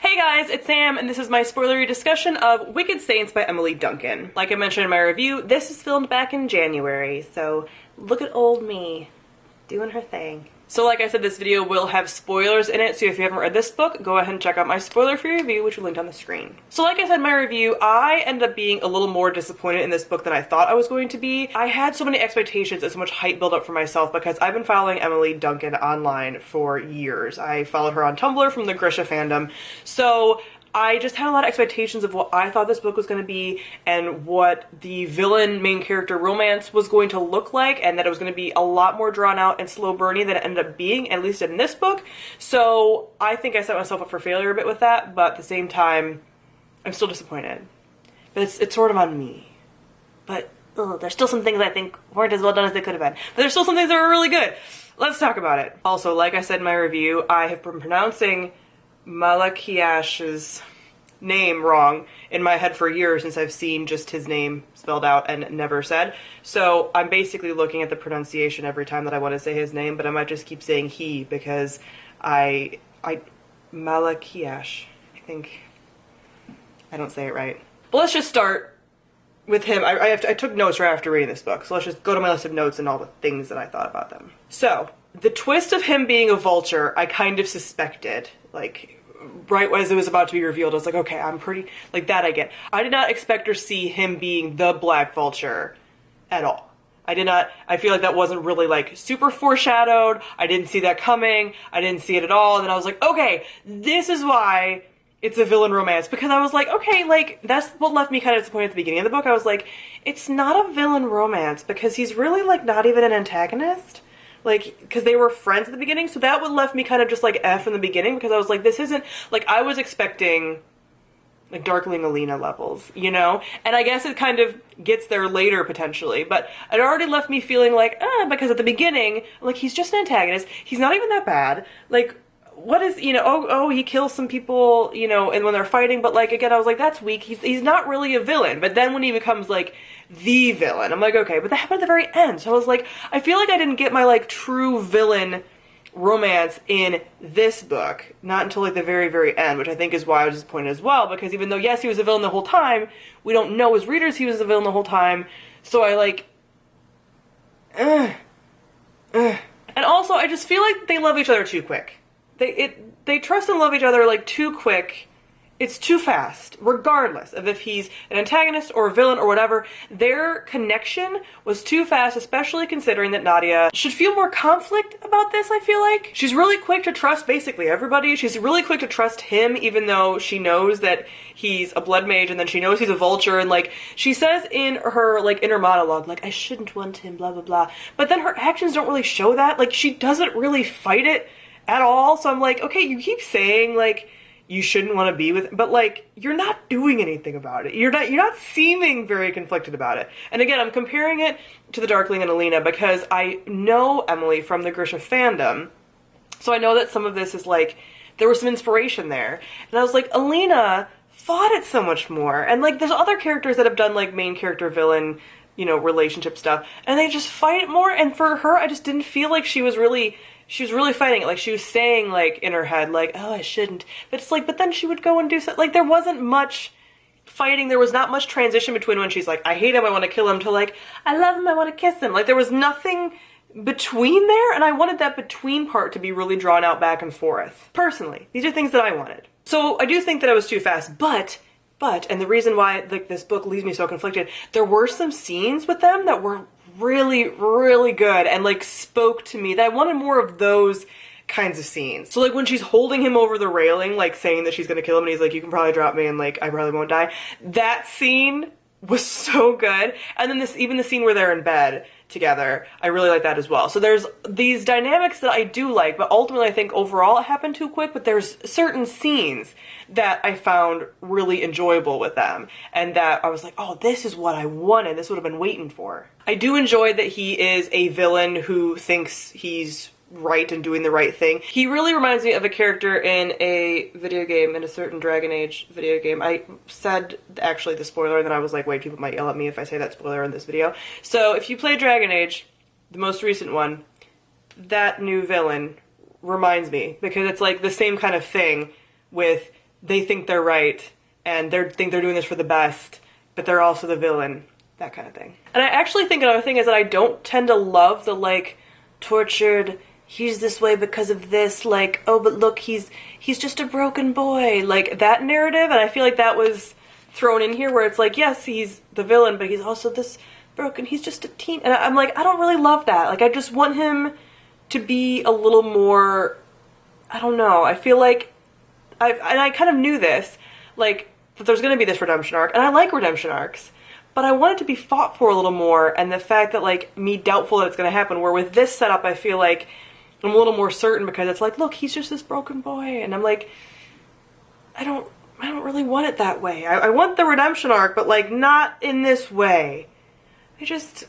Hey guys, it's Sam, and this is my spoilery discussion of Wicked Saints by Emily Duncan. Like I mentioned in my review, this is filmed back in January, so look at old me doing her thing. So like I said, this video will have spoilers in it, so if you haven't read this book, go ahead and check out my spoiler-free review, which will link on the screen. So like I said in my review, I ended up being a little more disappointed in this book than I thought I was going to be. I had so many expectations and so much hype built up for myself because I've been following Emily Duncan online for years. I followed her on Tumblr from the Grisha fandom, so I just had a lot of expectations of what I thought this book was going to be and what the villain main character romance was going to look like, and that it was going to be a lot more drawn out and slow burny than it ended up being, at least in this book. So I think I set myself up for failure a bit with that, but at the same time, I'm still disappointed. But it's sort of on me. But there's still some things I think weren't as well done as they could have been. But there's still some things that were really good. Let's talk about it. Also, like I said in my review, I have been pronouncing Malakiash's name wrong in my head for years since I've seen just his name spelled out and never said. So I'm basically looking at the pronunciation every time that I want to say his name, but I might just keep saying he because Malakiash, I think I don't say it right. But let's just start with him. I took notes right after reading this book, so let's just go to my list of notes and all the things that I thought about them. So the twist of him being a vulture, I kind of suspected, like, right as it was about to be revealed. I was like, okay, I'm pretty, like, that I get. I did not expect or see him being the Black Vulture at all. I feel like that wasn't really, like, super foreshadowed. I didn't see that coming. I didn't see it at all. And then I was like, okay, this is why it's a villain romance. Because I was like, okay, like, that's what left me kind of disappointed at the beginning of the book. I was like, it's not a villain romance because he's really, like, not even an antagonist. Like, because they were friends at the beginning, so that would left me kind of just, like, F in the beginning, because I was like, this isn't, like, I was expecting, like, Darkling Alina levels, you know? And I guess it kind of gets there later, potentially, but it already left me feeling like, because at the beginning, like, he's just an antagonist, he's not even that bad, like, what is, you know, oh, he kills some people, you know, and when they're fighting, but, like, again, I was like, that's weak, he's not really a villain, but then when he becomes, like, the villain, I'm like, okay, but that happened at the very end, so I was like, I feel like I didn't get my, like, true villain romance in this book, not until, like, the very, very end, which I think is why I was disappointed as well, because even though, yes, he was a villain the whole time, we don't know as readers he was a villain the whole time, so I, like, And also, I just feel like they love each other too quick. They trust and love each other, like, too quick. It's too fast, regardless of if he's an antagonist or a villain or whatever. Their connection was too fast, especially considering that Nadia should feel more conflict about this, I feel like. She's really quick to trust basically everybody. She's really quick to trust him, even though she knows that he's a blood mage, and then she knows he's a vulture, and, like, she says in her, like, inner monologue, like, I shouldn't want him, blah, blah, blah. But then her actions don't really show that. Like, she doesn't really fight it at all, so I'm like, okay, you keep saying, like, you shouldn't want to be with, but, like, you're not doing anything about it. You're not seeming very conflicted about it. And again, I'm comparing it to the Darkling and Alina because I know Emily from the Grisha fandom, so I know that some of this is, like, there was some inspiration there. And I was like, Alina fought it so much more. And, like, there's other characters that have done, like, main character villain, you know, relationship stuff, and they just fight it more, and for her, I just didn't feel like she was really fighting it. Like, she was saying, like, in her head, like, oh, I shouldn't. But it's like, but then she would go and do something. Like, there wasn't much fighting. There was not much transition between when she's like, I hate him, I want to kill him, to, like, I love him, I want to kiss him. Like, there was nothing between there, and I wanted that between part to be really drawn out back and forth. Personally, these are things that I wanted. So, I do think that I was too fast, but, and the reason why, like, this book leaves me so conflicted, there were some scenes with them that were really, really good and, like, spoke to me, that I wanted more of those kinds of scenes. So, like, when she's holding him over the railing, like, saying that she's gonna kill him, and he's like, you can probably drop me and, like, I probably won't die. That scene was so good. And then even the scene where they're in bed together, I really like that as well. So there's these dynamics that I do like, but ultimately I think overall it happened too quick, but there's certain scenes that I found really enjoyable with them, and that I was like, oh, this is what I wanted, this would have been waiting for. I do enjoy that he is a villain who thinks he's right and doing the right thing. He really reminds me of a character in a video game, in a certain Dragon Age video game. I said, actually, the spoiler, and then I was like, wait, people might yell at me if I say that spoiler in this video. So, if you play Dragon Age, the most recent one, that new villain reminds me, because it's like the same kind of thing with they think they're right and they think they're doing this for the best, but they're also the villain, that kind of thing. And I actually think another thing is that I don't tend to love the like tortured, he's this way because of this, like, oh but look, he's just a broken boy, like that narrative. And I feel like that was thrown in here where it's like, yes, he's the villain, but he's also this broken, he's just a teen. And I'm like, I don't really love that. Like, I just want him to be a little more, I don't know, I feel like I kind of knew this, like, that there's going to be this redemption arc, and I like redemption arcs, but I want it to be fought for a little more, and the fact that, like, me doubtful that it's going to happen, where with this setup I feel like I'm a little more certain, because it's like, look, he's just this broken boy, and I'm like, I don't really want it that way. I want the redemption arc, but, like, not in this way. I just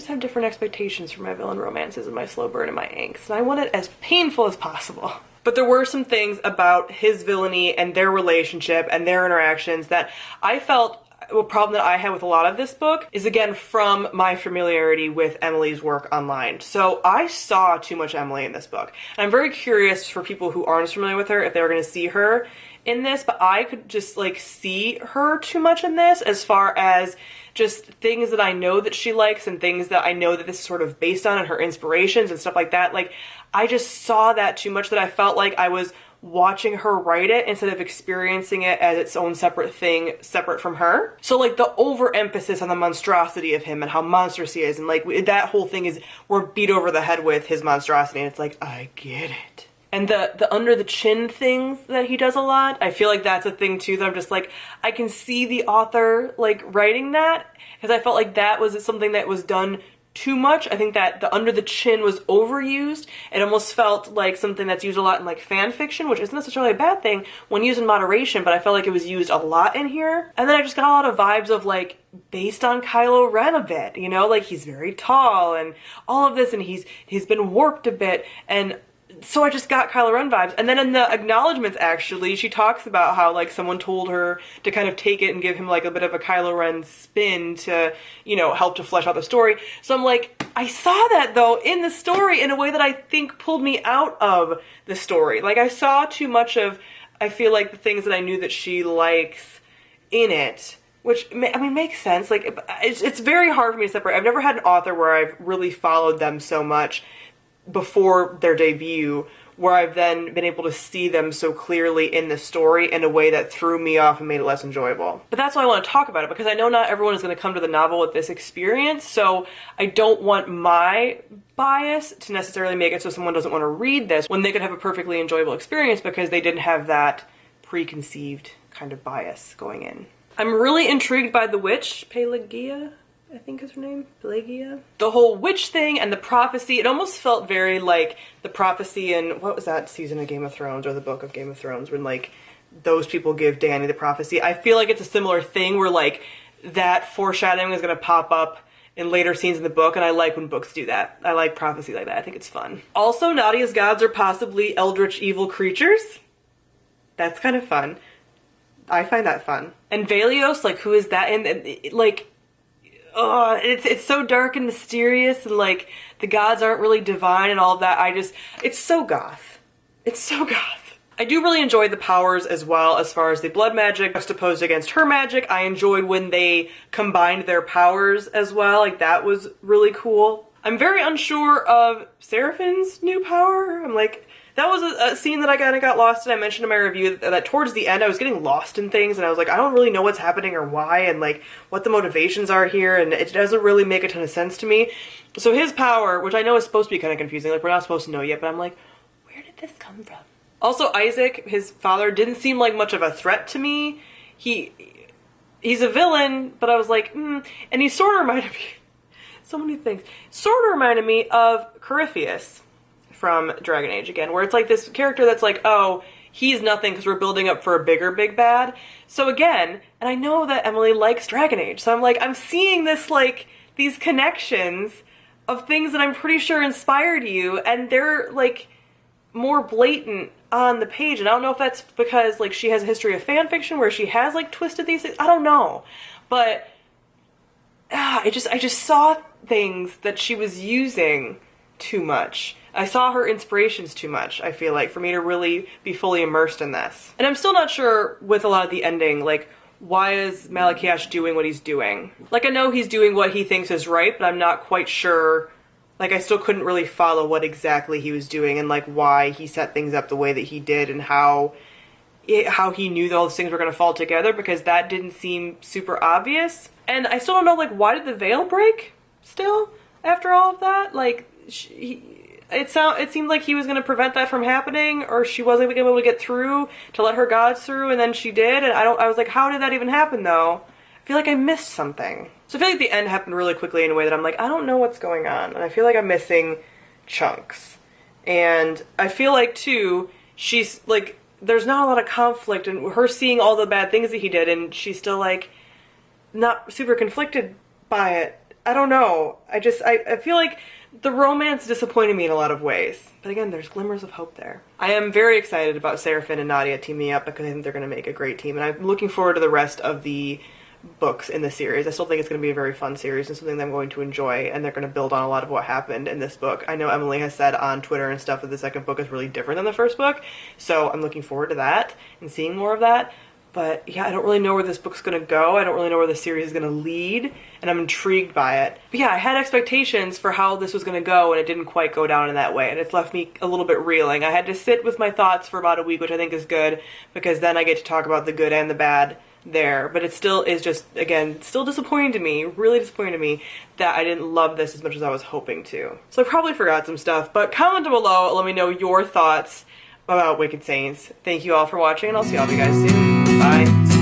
have different expectations for my villain romances and my slow burn and my angst, and I want it as painful as possible. But there were some things about his villainy and their relationship and their interactions that I felt, a problem that I had with a lot of this book is, again, from my familiarity with Emily's work online. So I saw too much Emily in this book. And I'm very curious for people who aren't as familiar with her if they were going to see her in this, but I could just, like, see her too much in this, as far as just things that I know that she likes and things that I know that this is sort of based on and her inspirations and stuff like that. Like, I just saw that too much, that I felt like I was watching her write it instead of experiencing it as its own separate thing, separate from her. So, like, the overemphasis on the monstrosity of him and how monstrous he is, and, like, that whole thing is, we're beat over the head with his monstrosity, and it's like, I get it. And the under the chin things that he does a lot, I feel like that's a thing too, that I'm just like, I can see the author, like, writing that, because I felt like that was something that was done too much. I think that the under the chin was overused. It almost felt like something that's used a lot in, like, fan fiction, which isn't necessarily a bad thing when used in moderation, but I felt like it was used a lot in here. And then I just got a lot of vibes of, like, based on Kylo Ren a bit, you know, like, he's very tall and all of this, and he's been warped a bit, and so I just got Kylo Ren vibes. And then in the acknowledgements, actually, she talks about how, like, someone told her to kind of take it and give him, like, a bit of a Kylo Ren spin to, you know, help to flesh out the story. So I'm like, I saw that, though, in the story in a way that I think pulled me out of the story. Like, I saw too much of, I feel like, the things that I knew that she likes in it, which, I mean, makes sense. Like, it's very hard for me to separate. I've never had an author where I've really followed them so much before their debut, where I've then been able to see them so clearly in the story in a way that threw me off and made it less enjoyable. But that's why I want to talk about it, because I know not everyone is going to come to the novel with this experience, so I don't want my bias to necessarily make it so someone doesn't want to read this when they could have a perfectly enjoyable experience because they didn't have that preconceived kind of bias going in. I'm really intrigued by the witch, Pelagia, I think is her name, Pelagia. The whole witch thing and the prophecy, it almost felt very like the prophecy in, what was that season of Game of Thrones, or the book of Game of Thrones, when, like, those people give Dany the prophecy. I feel like it's a similar thing where, like, that foreshadowing is going to pop up in later scenes in the book, and I like when books do that. I like prophecy like that. I think it's fun. Also, Nadia's gods are possibly eldritch evil creatures. That's kind of fun. I find that fun. And Valios, like, who is that? And like, oh, it's so dark and mysterious, and, like, the gods aren't really divine and all of that. It's so goth. It's so goth. I do really enjoy the powers as well, as far as the blood magic juxtaposed against her magic. I enjoyed when they combined their powers as well. Like, that was really cool. I'm very unsure of Seraphine's new power. I'm like, that was a scene that I kind of got lost in. I mentioned in my review that towards the end I was getting lost in things, and I was like, I don't really know what's happening or why, and, like, what the motivations are here, and it doesn't really make a ton of sense to me. So his power, which I know is supposed to be kind of confusing, like, we're not supposed to know yet, but I'm like, where did this come from? Also, Isaac, his father, didn't seem like much of a threat to me. He's a villain, but I was like, and he sort of reminded me, so many things, sort of reminded me of Corypheus from Dragon Age again, where it's like this character that's like, oh, he's nothing because we're building up for a bigger big bad. So again, and I know that Emily likes Dragon Age, so I'm like, I'm seeing this, like, these connections of things that I'm pretty sure inspired you, and they're, like, more blatant on the page. And I don't know if that's because, like, she has a history of fan fiction where she has, like, twisted these things. I don't know, but I just saw things that she was using too much. I saw her inspirations too much, I feel like, for me to really be fully immersed in this. And I'm still not sure with a lot of the ending, like, why is Malakiash doing what he's doing? Like, I know he's doing what he thinks is right, but I'm not quite sure. Like, I still couldn't really follow what exactly he was doing and, like, why he set things up the way that he did and how he knew that all those things were going to fall together, because that didn't seem super obvious. And I still don't know, like, why did the veil break still after all of that? Like, it seemed like he was going to prevent that from happening, or she wasn't going to be able to get through to let her gods through, and then she did, and I was like, how did that even happen, though? I feel like I missed something. So I feel like the end happened really quickly in a way that I'm like, I don't know what's going on, and I feel like I'm missing chunks. And I feel like, too, she's, like, there's not a lot of conflict, and her seeing all the bad things that he did, and she's still, like, not super conflicted by it. I don't know. I feel like the romance disappointed me in a lot of ways. But again, there's glimmers of hope there. I am very excited about Seraphine and Nadia teaming up because I think they're going to make a great team. And I'm looking forward to the rest of the books in the series. I still think it's going to be a very fun series and something that I'm going to enjoy, and they're going to build on a lot of what happened in this book. I know Emily has said on Twitter and stuff that the second book is really different than the first book, so I'm looking forward to that and seeing more of that. But yeah, I don't really know where this book's going to go. I don't really know where the series is going to lead, and I'm intrigued by it. But yeah, I had expectations for how this was going to go, and it didn't quite go down in that way, and it's left me a little bit reeling. I had to sit with my thoughts for about a week, which I think is good, because then I get to talk about the good and the bad there. But it still is just, again, still disappointing to me, really disappointing to me, that I didn't love this as much as I was hoping to. So I probably forgot some stuff, but comment down below, let me know your thoughts about Wicked Saints. Thank you all for watching, and I'll see all of you guys soon. Bye.